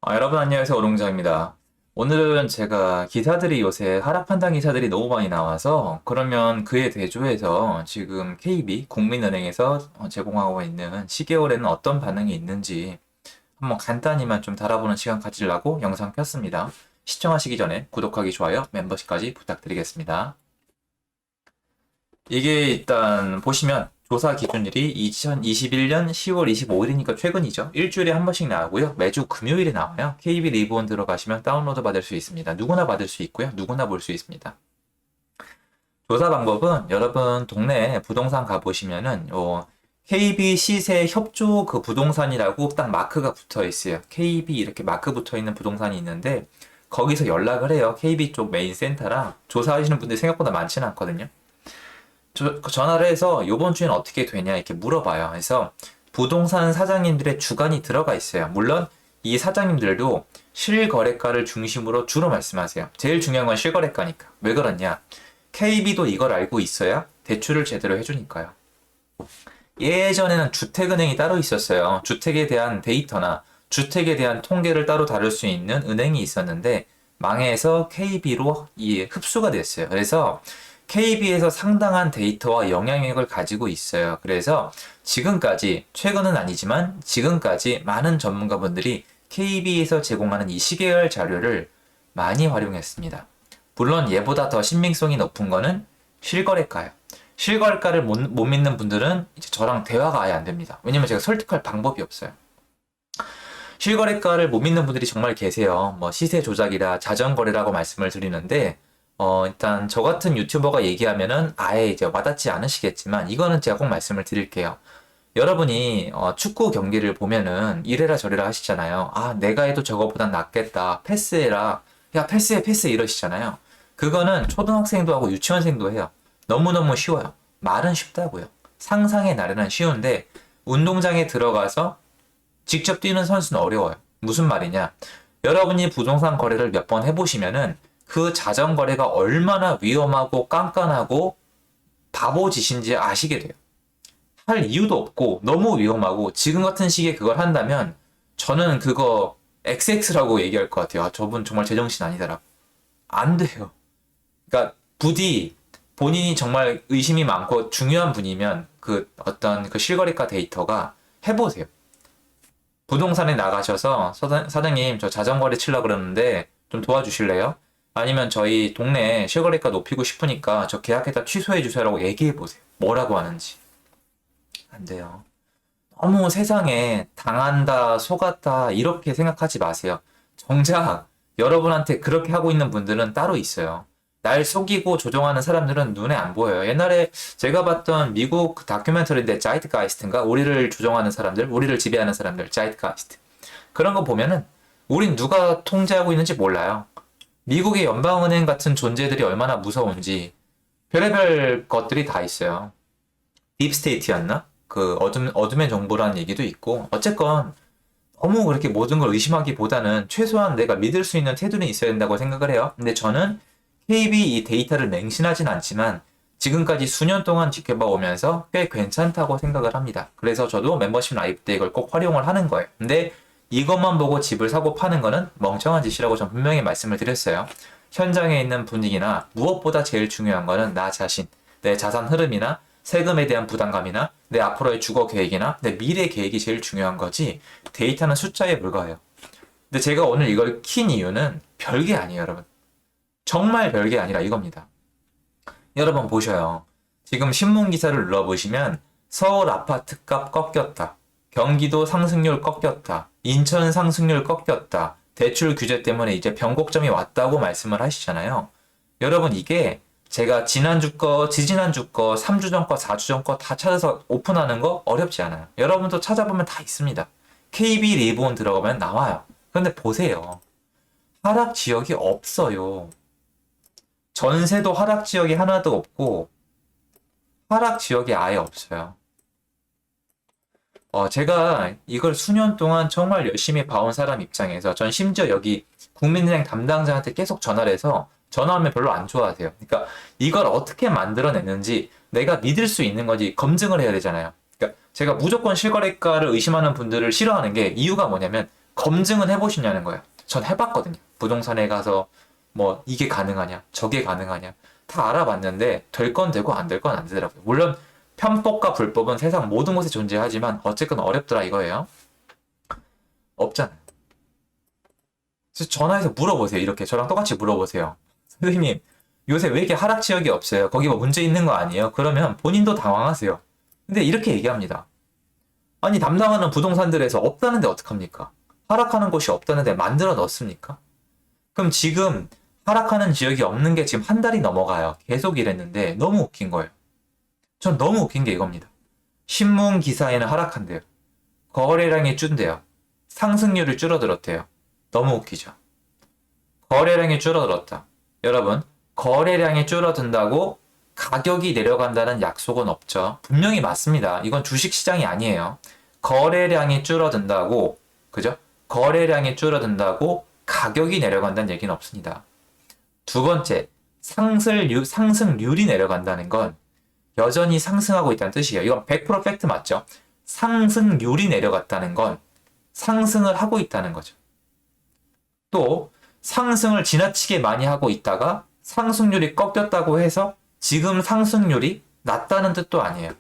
여러분 안녕하세요. 오롱장입니다. 오늘은 제가 기사들이 요새 하락 판단 기사들이 너무 많이 나와서 그러면 그에 대조해서 지금 KB 국민은행에서 제공하고 있는 시계월에는 어떤 반응이 있는지 한번 간단히만 좀 달아보는 시간 가지려고 영상 켰습니다. 시청하시기 전에 구독하기, 좋아요, 멤버십까지 부탁드리겠습니다. 이게 일단 보시면 조사 기준일이 2021년 10월 25일이니까 최근이죠. 일주일에 한 번씩 나오고요. 매주 금요일에 나와요. KB 리본 들어가시면 다운로드 받을 수 있습니다. 누구나 받을 수 있고요. 누구나 볼 수 있습니다. 조사 방법은 여러분 동네에 부동산 가보시면은 KB 시세 협조 그 부동산이라고 딱 마크가 붙어 있어요. KB 이렇게 마크 붙어 있는 부동산이 있는데 거기서 연락을 해요. KB 쪽 메인 센터랑 조사하시는 분들이 생각보다 많지는 않거든요. 전화를 해서 요번 주엔 어떻게 되냐 이렇게 물어봐요. 그래서 부동산 사장님들의 주관이 들어가 있어요. 물론 이 사장님들도 실거래가를 중심으로 주로 말씀하세요. 제일 중요한 건 실거래가니까. 왜 그러냐? KB도 이걸 알고 있어야 대출을 제대로 해주니까요. 예전에는 주택은행이 따로 있었어요. 주택에 대한 데이터나 주택에 대한 통계를 따로 다룰 수 있는 은행이 있었는데 망해서 KB로 흡수가 됐어요. 그래서 KB에서 상당한 데이터와 영향력을 가지고 있어요. 그래서 지금까지, 최근은 아니지만 지금까지 많은 전문가분들이 KB에서 제공하는 이 시계열 자료를 많이 활용했습니다. 물론 얘보다 더 신빙성이 높은 거는 실거래가예요. 실거래가를 못 믿는 분들은 이제 저랑 대화가 아예 안 됩니다. 왜냐면 제가 설득할 방법이 없어요. 실거래가를 못 믿는 분들이 정말 계세요. 뭐 시세 조작이라 자전거래라고 말씀을 드리는데 일단 저 같은 유튜버가 얘기하면은 아예 이제 와닿지 않으시겠지만 이거는 제가 꼭 말씀을 드릴게요. 여러분이 축구 경기를 보면은 이래라 저래라 하시잖아요. 아, 내가 해도 저거보단 낫겠다. 패스해라. 야, 패스 이러시잖아요. 그거는 초등학생도 하고 유치원생도 해요. 너무너무 쉬워요. 말은 쉽다고요. 상상의 나래는 쉬운데 운동장에 들어가서 직접 뛰는 선수는 어려워요. 무슨 말이냐? 여러분이 부동산 거래를 몇 번 해보시면은 그 자전거래가 얼마나 위험하고 깐깐하고 바보짓인지 아시게 돼요. 할 이유도 없고 너무 위험하고 지금 같은 시기에 그걸 한다면 저는 그거 XX라고 얘기할 것 같아요. 아, 저분 정말 제정신 아니더라. 안 돼요. 그러니까 부디 본인이 정말 의심이 많고 중요한 분이면 그 어떤 그 실거래가 데이터가 해보세요. 부동산에 나가셔서 사장님 저 자전거래 치려고 그러는데 좀 도와주실래요? 아니면 저희 동네 실거래가 높이고 싶으니까 저 계약했다 취소해 주세요라고 얘기해 보세요. 뭐라고 하는지. 안 돼요. 너무 세상에 당한다, 속았다 이렇게 생각하지 마세요. 정작 여러분한테 그렇게 하고 있는 분들은 따로 있어요. 날 속이고 조종하는 사람들은 눈에 안 보여요. 옛날에 제가 봤던 미국 다큐멘터리인데 자이트가이스트인가? 우리를 조종하는 사람들, 우리를 지배하는 사람들, 자이트가이스트. 그런 거 보면은 우린 누가 통제하고 있는지 몰라요. 미국의 연방은행 같은 존재들이 얼마나 무서운지 별의별 것들이 다 있어요. 딥스테이트였나? 그 어둠의 정보라는 얘기도 있고 어쨌건 너무 그렇게 모든 걸 의심하기보다는 최소한 내가 믿을 수 있는 태도는 있어야 된다고 생각을 해요. 근데 저는 KB 이 데이터를 맹신하진 않지만 지금까지 수년 동안 지켜봐 오면서 꽤 괜찮다고 생각을 합니다. 그래서 저도 멤버십 라이프 때 이걸 꼭 활용을 하는 거예요. 근데 이것만 보고 집을 사고 파는 거는 멍청한 짓이라고 전 분명히 말씀을 드렸어요. 현장에 있는 분위기나 무엇보다 제일 중요한 거는 나 자신, 내 자산 흐름이나 세금에 대한 부담감이나 내 앞으로의 주거 계획이나 내 미래 계획이 제일 중요한 거지 데이터는 숫자에 불과해요. 근데 제가 오늘 이걸 킨 이유는 별게 아니에요, 여러분. 정말 별게 아니라 이겁니다. 여러분 보셔요. 지금 신문 기사를 눌러보시면 서울 아파트 값 꺾였다. 경기도 상승률 꺾였다. 인천 상승률 꺾였다. 대출 규제 때문에 이제 변곡점이 왔다고 말씀을 하시잖아요. 여러분 이게 제가 지난주 거, 지지난주 거, 3주 전 거, 4주 전 거 다 찾아서 오픈하는 거 어렵지 않아요. 여러분도 찾아보면 다 있습니다. KB 리본 들어가면 나와요. 근데 보세요. 하락 지역이 없어요. 전세도 하락 지역이 하나도 없고 하락 지역이 아예 없어요. 제가 이걸 수년 동안 정말 열심히 봐온 사람 입장에서 전 심지어 여기 국민은행 담당자한테 계속 전화를 해서 전화하면 별로 안 좋아하세요. 그러니까 이걸 어떻게 만들어냈는지 내가 믿을 수 있는 건지 검증을 해야 되잖아요. 그러니까 제가 무조건 실거래가를 의심하는 분들을 싫어하는 게 이유가 뭐냐면 검증은 해보시냐는 거예요. 전 해봤거든요. 부동산에 가서 뭐 이게 가능하냐, 저게 가능하냐 다 알아봤는데 될 건 되고 안 될 건 안 되더라고요. 물론 편법과 불법은 세상 모든 곳에 존재하지만 어쨌건 어렵더라 이거예요. 없잖아요. 그래서 전화해서 물어보세요. 이렇게 저랑 똑같이 물어보세요. 선생님, 요새 왜 이렇게 하락 지역이 없어요? 거기 뭐 문제 있는 거 아니에요? 그러면 본인도 당황하세요. 근데 이렇게 얘기합니다. 아니, 담당하는 부동산들에서 없다는데 어떡합니까? 하락하는 곳이 없다는데 만들어 넣습니까? 그럼 지금 하락하는 지역이 없는 게 지금 한 달이 넘어가요. 계속 이랬는데 너무 웃긴 거예요. 전 너무 웃긴 게 이겁니다. 신문 기사에는 하락한대요. 거래량이 준대요. 상승률이 줄어들었대요. 너무 웃기죠. 거래량이 줄어들었다. 여러분, 거래량이 줄어든다고 가격이 내려간다는 약속은 없죠. 분명히 맞습니다. 이건 주식시장이 아니에요. 거래량이 줄어든다고, 그죠? 거래량이 줄어든다고 가격이 내려간다는 얘기는 없습니다. 두 번째, 상승률이 내려간다는 건 여전히 상승하고 있다는 뜻이에요. 이건 100% 팩트 맞죠? 상승률이 내려갔다는 건 상승을 하고 있다는 거죠. 또 상승을 지나치게 많이 하고 있다가 상승률이 꺾였다고 해서 지금 상승률이 낮다는 뜻도 아니에요.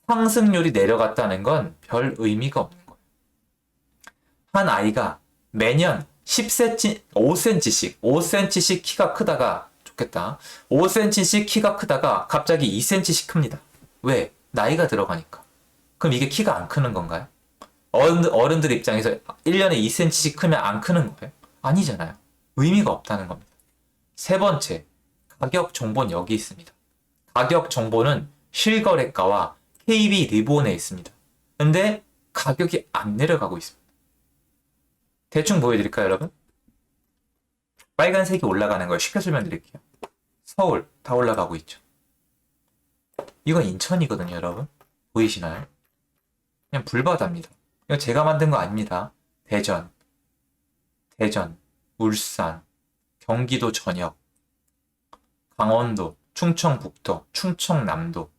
상승률이 내려갔다는 건 별 의미가 없는 거예요. 한 아이가 매년 10cm, 5cm씩 키가 크다가 좋겠다. 5cm씩 키가 크다가 갑자기 2cm씩 큽니다. 왜? 나이가 들어가니까. 그럼 이게 키가 안 크는 건가요? 어른들 입장에서 1년에 2cm씩 크면 안 크는 거예요? 아니잖아요. 의미가 없다는 겁니다. 세 번째, 가격 정보는 여기 있습니다. 가격 정보는 실거래가와 KB 리본에 있습니다. 근데 가격이 안 내려가고 있습니다. 대충 보여드릴까요, 여러분? 빨간색이 올라가는 걸 쉽게 설명드릴게요. 서울 다 올라가고 있죠. 이건 인천이거든요, 여러분. 보이시나요? 그냥 불바다입니다. 이거 제가 만든 거 아닙니다. 대전, 울산, 경기도 전역, 강원도, 충청북도, 충청남도,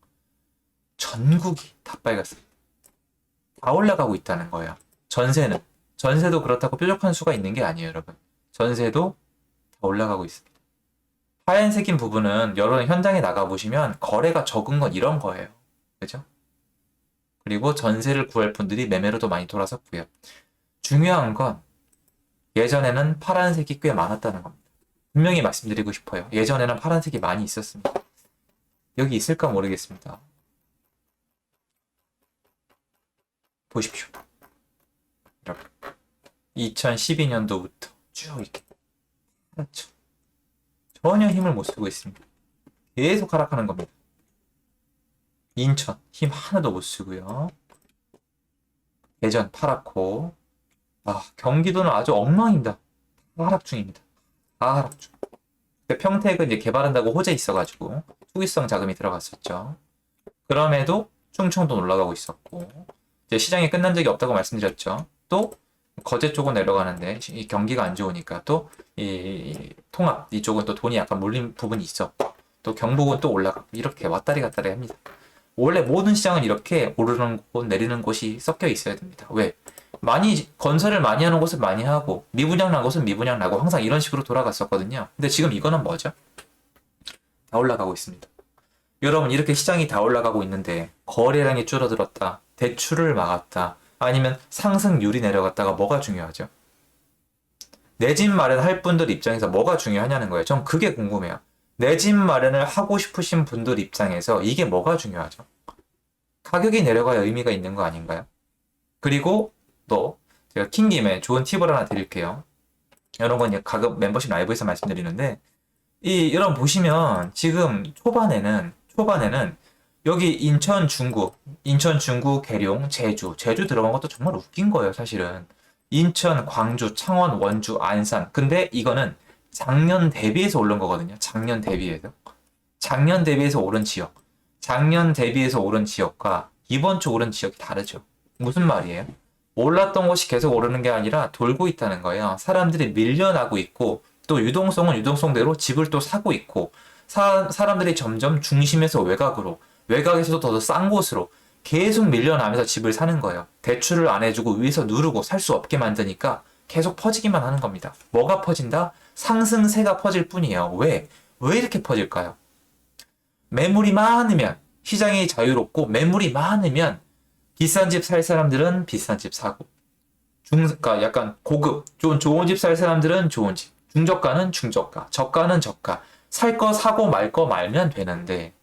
전국이 다 빨갛습니다. 다 올라가고 있다는 거예요. 전세도 그렇다고 뾰족한 수가 있는 게 아니에요, 여러분. 전세도 다 올라가고 있습니다. 하얀색인 부분은 여러분 현장에 나가보시면 거래가 적은 건 이런 거예요. 그죠? 그리고 전세를 구할 분들이 매매로도 많이 돌아섰고요. 중요한 건 예전에는 파란색이 꽤 많았다는 겁니다. 분명히 말씀드리고 싶어요. 예전에는 파란색이 많이 있었습니다. 여기 있을까 모르겠습니다. 보십시오. 이렇게 2012년도부터 쭉 이렇게 하락죠. 전혀 힘을 못 쓰고 있습니다. 계속 하락하는 겁니다. 인천 힘 하나도 못 쓰고요. 대전 파랗고 경기도는 아주 엉망입니다. 다 하락 중입니다. 다 하락 중. 평택은 이제 개발한다고 호재 있어가지고 투기성 자금이 들어갔었죠. 그럼에도 충청도 올라가고 있었고 이제 시장이 끝난 적이 없다고 말씀드렸죠. 또 거제 쪽은 내려가는데 이 경기가 안 좋으니까 또 이 통합 이쪽은 또 돈이 약간 몰린 부분이 있어. 또 경북은 또 올라가고 이렇게 왔다리 갔다리 합니다. 원래 모든 시장은 이렇게 오르는 곳 내리는 곳이 섞여 있어야 됩니다. 왜? 건설을 많이 하는 곳은 많이 하고 미분양 난 곳은 미분양 나고 항상 이런 식으로 돌아갔었거든요. 근데 지금 이거는 뭐죠? 다 올라가고 있습니다. 여러분 이렇게 시장이 다 올라가고 있는데 거래량이 줄어들었다. 대출을 막았다. 아니면 상승률이 내려갔다가 뭐가 중요하죠? 내 집 마련할 분들 입장에서 뭐가 중요하냐는 거예요. 전 그게 궁금해요. 내 집 마련을 하고 싶으신 분들 입장에서 이게 뭐가 중요하죠? 가격이 내려가야 의미가 있는 거 아닌가요? 그리고 또 제가 킨 김에 좋은 팁을 하나 드릴게요. 이런 건 가끔 멤버십 라이브에서 말씀드리는데 여러분 보시면 지금 초반에는 여기 인천, 중구, 계룡, 제주 들어간 것도 정말 웃긴 거예요, 사실은. 인천, 광주, 창원, 원주, 안산. 근데 이거는 작년 대비해서 오른 거거든요. 작년 대비해서 오른 지역. 작년 대비해서 오른 지역과 이번 주 오른 지역이 다르죠. 무슨 말이에요? 올랐던 곳이 계속 오르는 게 아니라 돌고 있다는 거예요. 사람들이 밀려나고 있고 또 유동성은 유동성대로 집을 또 사고 있고 사람들이 점점 중심에서 외곽에서도 더 싼 곳으로 계속 밀려나면서 집을 사는 거예요. 대출을 안 해주고 위에서 누르고 살 수 없게 만드니까 계속 퍼지기만 하는 겁니다. 뭐가 퍼진다? 상승세가 퍼질 뿐이에요. 왜? 왜 이렇게 퍼질까요? 매물이 많으면, 시장이 자유롭고 매물이 많으면 비싼 집 살 사람들은 비싼 집 사고, 그러니까 약간 고급, 좋은 집 살 사람들은 좋은 집, 중저가는 중저가, 저가는 저가, 살 거 사고 말 거 말면 되는데,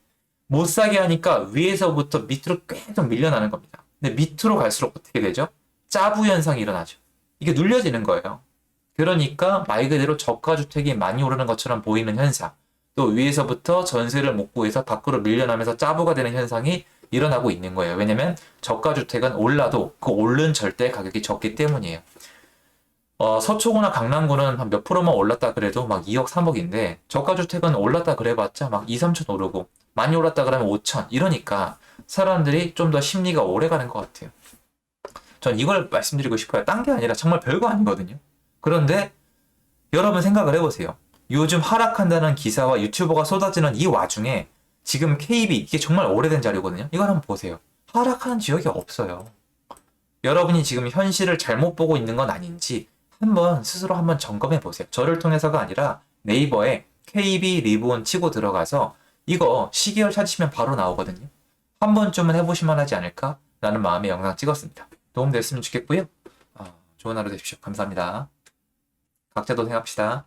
못 사게 하니까 위에서부터 밑으로 계속 밀려나는 겁니다. 근데 밑으로 갈수록 어떻게 되죠? 짜부 현상이 일어나죠. 이게 눌려지는 거예요. 그러니까 말 그대로 저가 주택이 많이 오르는 것처럼 보이는 현상, 또 위에서부터 전세를 못 구해서 밖으로 밀려나면서 짜부가 되는 현상이 일어나고 있는 거예요. 왜냐면 저가 주택은 올라도 그 오른 절대 가격이 적기 때문이에요. 서초구나 강남구는 한 몇 프로만 올랐다 그래도 막 2억, 3억인데 저가 주택은 올랐다 그래봤자 막 2, 3천 오르고 많이 올랐다 그러면 5천 이러니까 사람들이 좀 더 심리가 오래 가는 것 같아요. 전 이걸 말씀드리고 싶어요. 딴 게 아니라 정말 별거 아니거든요. 그런데 여러분 생각을 해보세요. 요즘 하락한다는 기사와 유튜버가 쏟아지는 이 와중에 지금 KB 이게 정말 오래된 자료거든요. 이걸 한번 보세요. 하락하는 지역이 없어요. 여러분이 지금 현실을 잘못 보고 있는 건 아닌지 한번 스스로 한번 점검해 보세요. 저를 통해서가 아니라 네이버에 KB 리본 치고 들어가서 이거 시계열 찾으시면 바로 나오거든요. 한 번쯤은 해보시면 하지 않을까? 라는 마음의 영상 찍었습니다. 도움됐으면 좋겠고요. 좋은 하루 되십시오. 감사합니다. 각자 도생합시다.